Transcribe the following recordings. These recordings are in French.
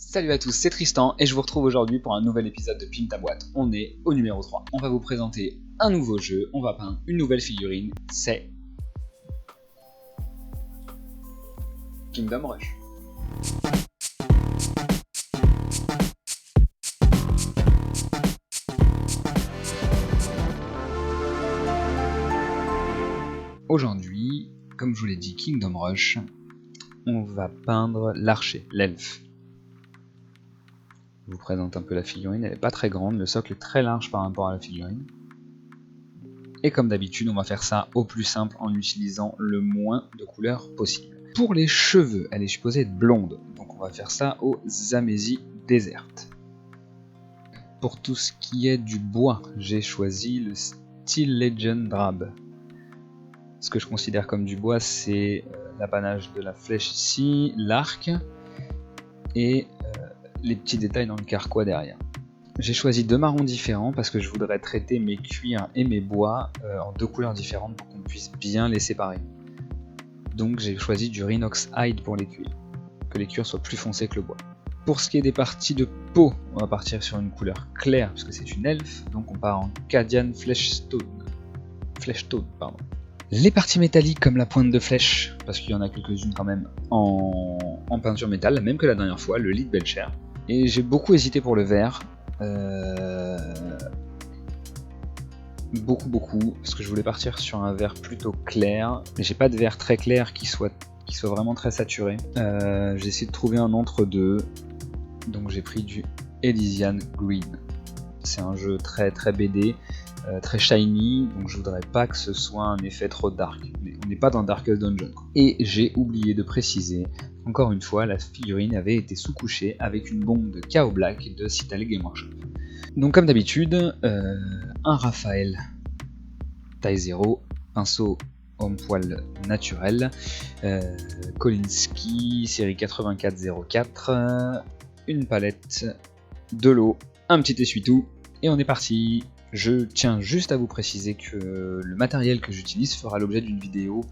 Salut à tous, c'est Tristan et je vous retrouve aujourd'hui pour un nouvel épisode de Pimp ta boîte. On est au numéro 3. On va vous présenter un nouveau jeu, on va peindre une nouvelle figurine, c'est Kingdom Rush. Aujourd'hui, comme je vous l'ai dit, Kingdom Rush, on va peindre l'archer, l'elfe. Je vous présente un peu la figurine, elle n'est pas très grande, le socle est très large par rapport à la figurine. Et comme d'habitude, on va faire ça au plus simple en utilisant le moins de couleurs possible. Pour les cheveux, elle est supposée être blonde, donc on va faire ça au Zambezi Desert. Pour tout ce qui est du bois, j'ai choisi le Steel Legend Drab. Ce que je considère comme du bois, c'est l'apanage de la flèche ici, l'arc, et les petits détails dans le carquois derrière. J'ai choisi deux marrons différents parce que je voudrais traiter mes cuirs et mes bois en deux couleurs différentes pour qu'on puisse bien les séparer. Donc j'ai choisi du Rhinox Hide pour les cuirs, que les cuirs soient plus foncés que le bois. Pour ce qui est des parties de peau, on va partir sur une couleur claire puisque c'est une elfe, donc on part en Cadian Fleshstone. Les parties métalliques comme la pointe de flèche, parce qu'il y en a quelques-unes quand même en peinture métal, la même que la dernière fois, le Lead Belcher. Et j'ai beaucoup hésité pour le vert, beaucoup, parce que je voulais partir sur un vert plutôt clair, mais j'ai pas de vert très clair qui soit vraiment très saturé. J'ai essayé de trouver un entre-deux, donc j'ai pris du Elysian Green. C'est un jeu très BD, très shiny, donc je voudrais pas que ce soit un effet trop dark. Mais on n'est pas dans Darkest Dungeon. Et j'ai oublié de préciser, encore une fois, la figurine avait été sous-couchée avec une bombe de Chaos Black de Citadel Game Workshop. Donc comme d'habitude, un Raphaël taille 0, pinceau homme poil naturel, Kolinsky série 8404, une palette, de l'eau, un petit essuie-tout, et on est parti. Je tiens juste à vous préciser que le matériel que j'utilise fera l'objet d'une vidéo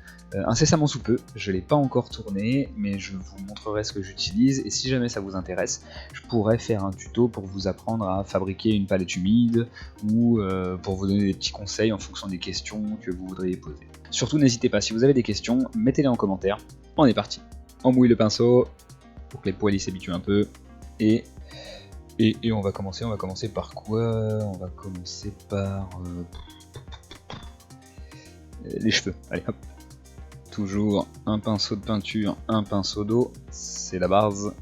incessamment sous peu. Je ne l'ai pas encore tourné, mais je vous montrerai ce que j'utilise, et si jamais ça vous intéresse, je pourrais faire un tuto pour vous apprendre à fabriquer une palette humide, ou pour vous donner des petits conseils en fonction des questions que vous voudriez poser. Surtout n'hésitez pas, si vous avez des questions, mettez-les en commentaire. On est parti. On mouille le pinceau, pour que les poils s'habituent un peu, et on va commencer par quoi? On va commencer par les cheveux. Allez hop. Toujours un pinceau de peinture, un pinceau d'eau, c'est la base.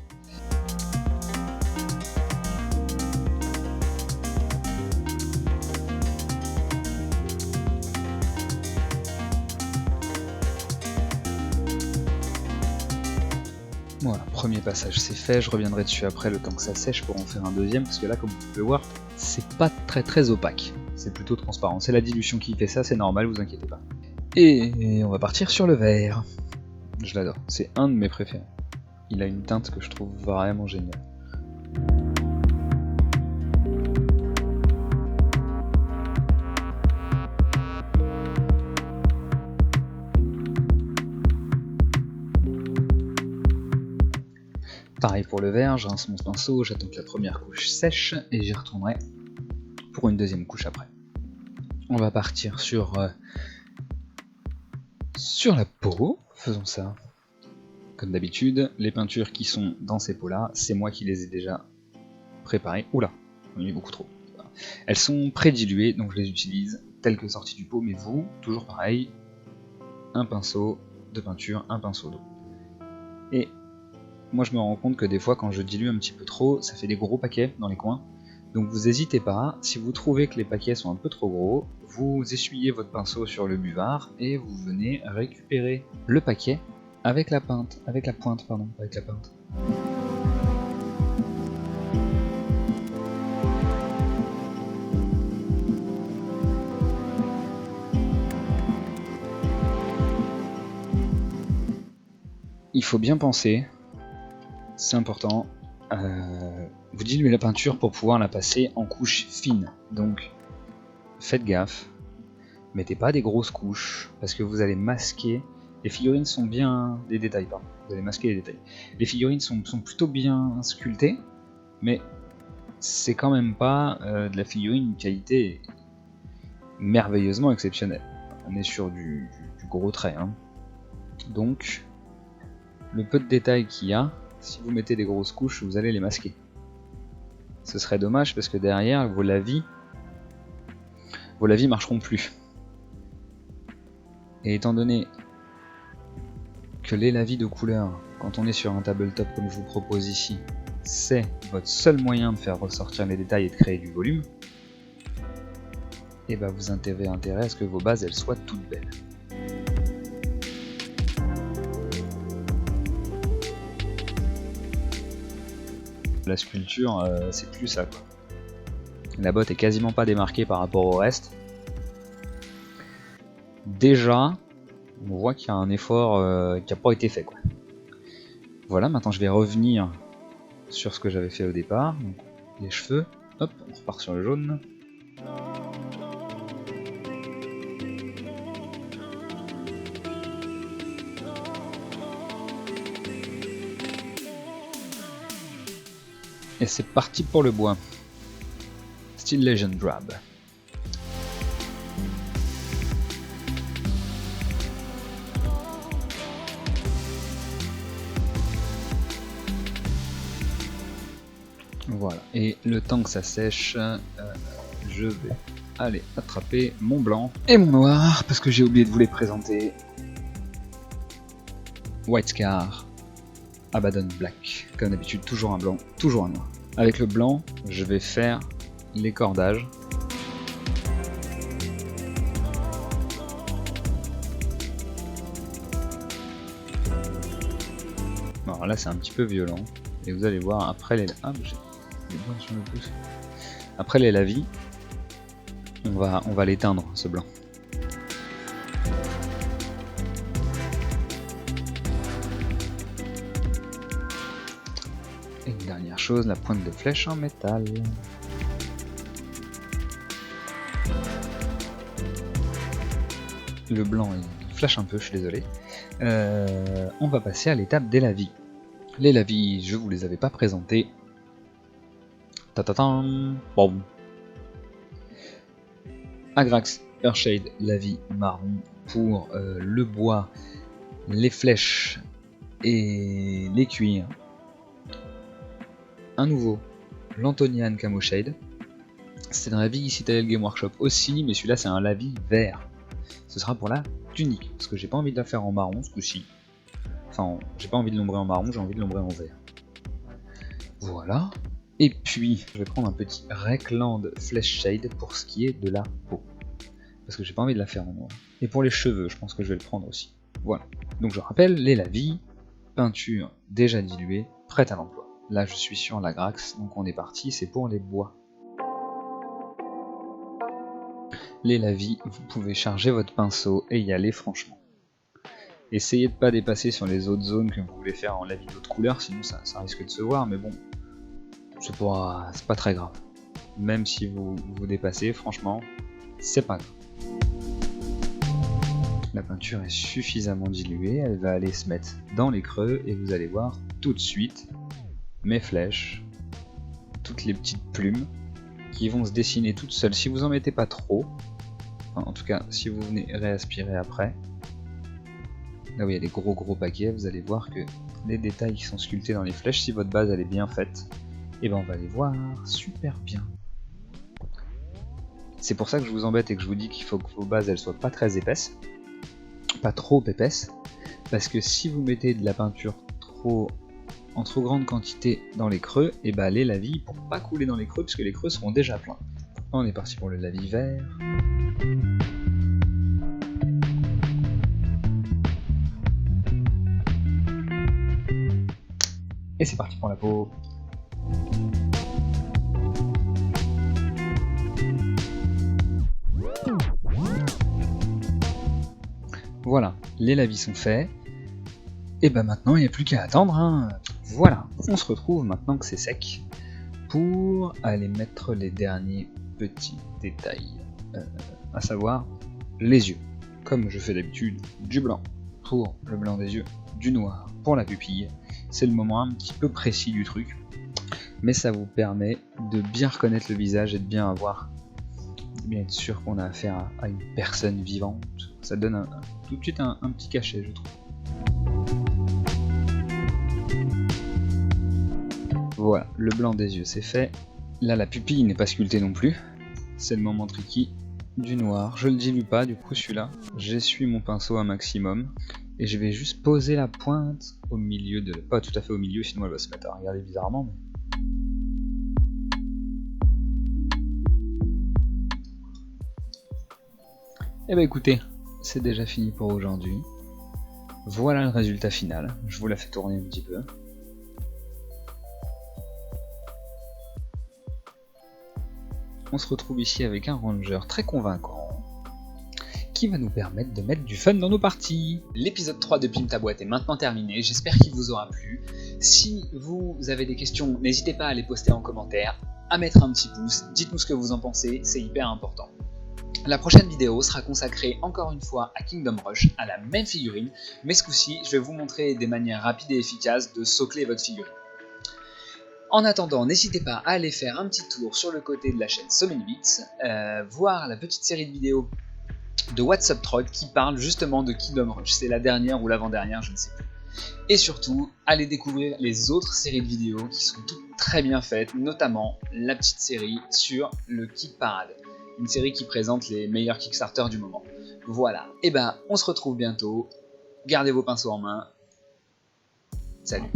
Voilà, premier passage c'est fait, je reviendrai dessus après le temps que ça sèche pour en faire un deuxième, parce que là comme vous pouvez voir, c'est pas très opaque, c'est plutôt transparent, c'est la dilution qui fait ça, c'est normal, vous inquiétez pas. Et on va partir sur le vert, je l'adore, c'est un de mes préférés, il a une teinte que je trouve vraiment géniale. Pareil pour le vert, je rince mon pinceau, j'attends que la première couche sèche et j'y retournerai pour une deuxième couche après. On va partir sur la peau, faisons ça. Comme d'habitude, les peintures qui sont dans ces pots-là, c'est moi qui les ai déjà préparées. Oula, on y met beaucoup trop. Elles sont prédiluées, donc je les utilise telles que sorties du pot, mais vous, toujours pareil, un pinceau de peinture, un pinceau d'eau. Et moi je me rends compte que des fois quand je dilue un petit peu trop, ça fait des gros paquets dans les coins. Donc vous n'hésitez pas, si vous trouvez que les paquets sont un peu trop gros, vous essuyez votre pinceau sur le buvard et vous venez récupérer le paquet avec la pointe. Il faut bien penser, c'est important, vous diluez la peinture pour pouvoir la passer en couches fines, donc faites gaffe, mettez pas des grosses couches, parce que vous allez masquer Les figurines sont bien... Les détails, pardon. Vous allez masquer les détails. Les figurines sont plutôt bien sculptées, mais c'est quand même pas de la figurine de qualité merveilleusement exceptionnelle. On est sur du gros trait. Hein. Donc, le peu de détails qu'il y a, si vous mettez des grosses couches, vous allez les masquer. Ce serait dommage parce que derrière, vos lavis marcheront plus. Et étant donné que les lavis de couleur, quand on est sur un tabletop comme je vous propose ici, c'est votre seul moyen de faire ressortir les détails et de créer du volume, et bah vous avez intérêt à ce que vos bases elles soient toutes belles. La sculpture, c'est plus ça quoi. La botte est quasiment pas démarquée par rapport au reste. Déjà, on voit qu'il y a un effort qui n'a pas été fait quoi. Voilà, maintenant je vais revenir sur ce que j'avais fait au départ. Donc, les cheveux, hop, on repart sur le jaune. Et c'est parti pour le bois. Steel Legend Drab. Voilà, et le temps que ça sèche, je vais aller attraper mon blanc et mon noir, parce que j'ai oublié de vous les présenter. White Scar, Abaddon Black, comme d'habitude, toujours un blanc, toujours un noir. Avec le blanc, je vais faire les cordages. Alors là c'est un petit peu violent, et vous allez voir après les... Ah, j'ai des blancs sur le pouce. Après les lavis, on va l'éteindre ce blanc. Et une dernière chose, la pointe de flèche en métal. Le blanc il flash un peu, je suis désolé. On va passer à l'étape des lavis. Les lavis, je vous les avais pas présentés. Tatatam. Bon. Agrax Earthshade lavis marron pour le bois, les flèches et les cuirs. Un nouveau, l'Antonian Camo Shade. C'est un lavis Citadel Game Workshop aussi, mais celui-là c'est un lavis vert. Ce sera pour la tunique, parce que j'ai pas envie de la faire en marron ce coup-ci. Enfin, j'ai pas envie de l'ombrer en marron, j'ai envie de l'ombrer en vert. Voilà. Et puis, je vais prendre un petit Rekland Flesh Shade pour ce qui est de la peau. Parce que j'ai pas envie de la faire en noir. Et pour les cheveux, je pense que je vais le prendre aussi. Voilà. Donc je rappelle, les lavis, peinture déjà diluée, prête à l'emploi. Là je suis sur la Grax, donc on est parti, c'est pour les bois. Les lavis, vous pouvez charger votre pinceau et y aller franchement. Essayez de pas dépasser sur les autres zones que vous voulez faire en lavis d'autres couleurs, sinon ça risque de se voir, mais bon, c'est pas très grave. Même si vous dépassez, franchement, c'est pas grave. La peinture est suffisamment diluée, elle va aller se mettre dans les creux et vous allez voir tout de suite mes flèches, toutes les petites plumes qui vont se dessiner toutes seules. Si vous en mettez pas trop, enfin, en tout cas si vous venez réaspirer après, là où il y a les gros paquets, vous allez voir que les détails qui sont sculptés dans les flèches, si votre base elle est bien faite, et ben on va les voir super bien. C'est pour ça que je vous embête et que je vous dis qu'il faut que vos bases elles soient pas très épaisses, pas trop épaisses, parce que si vous mettez de la peinture en trop grande quantité dans les creux, et ben les lavis ne pourront pas couler dans les creux puisque les creux seront déjà pleins. On est parti pour le lavis vert. Et c'est parti pour la peau. Voilà, les lavis sont faits. Et ben maintenant il n'y a plus qu'à attendre. Hein. Voilà, on se retrouve maintenant que c'est sec pour aller mettre les derniers petits détails, à savoir les yeux. Comme je fais d'habitude, du blanc pour le blanc des yeux, du noir pour la pupille. C'est le moment un petit peu précis du truc, mais ça vous permet de bien reconnaître le visage et de bien être sûr qu'on a affaire à une personne vivante. Ça donne tout de suite un petit cachet, je trouve. Voilà, le blanc des yeux c'est fait. Là la pupille n'est pas sculptée non plus. C'est le moment tricky du noir. Je le dilue pas du coup celui-là. J'essuie mon pinceau un maximum. Et je vais juste poser la pointe au milieu de... Pas tout à fait au milieu, sinon elle va se mettre à regarder bizarrement. Mais... Eh ben écoutez, c'est déjà fini pour aujourd'hui. Voilà le résultat final. Je vous la fais tourner un petit peu. On se retrouve ici avec un ranger très convaincant qui va nous permettre de mettre du fun dans nos parties. L'épisode 3 de Pimp ta boîte est maintenant terminé, j'espère qu'il vous aura plu. Si vous avez des questions, n'hésitez pas à les poster en commentaire, à mettre un petit pouce, dites-nous ce que vous en pensez, c'est hyper important. La prochaine vidéo sera consacrée encore une fois à Kingdom Rush, à la même figurine, mais ce coup-ci, je vais vous montrer des manières rapides et efficaces de socler votre figurine. En attendant, n'hésitez pas à aller faire un petit tour sur le côté de la chaîne So Many Bits, voir la petite série de vidéos de What's Up Troll qui parle justement de Kingdom Rush, c'est la dernière ou l'avant-dernière, je ne sais plus. Et surtout, allez découvrir les autres séries de vidéos qui sont toutes très bien faites, notamment la petite série sur le Kick Parade, une série qui présente les meilleurs Kickstarter du moment. Voilà, et ben on se retrouve bientôt, gardez vos pinceaux en main, salut.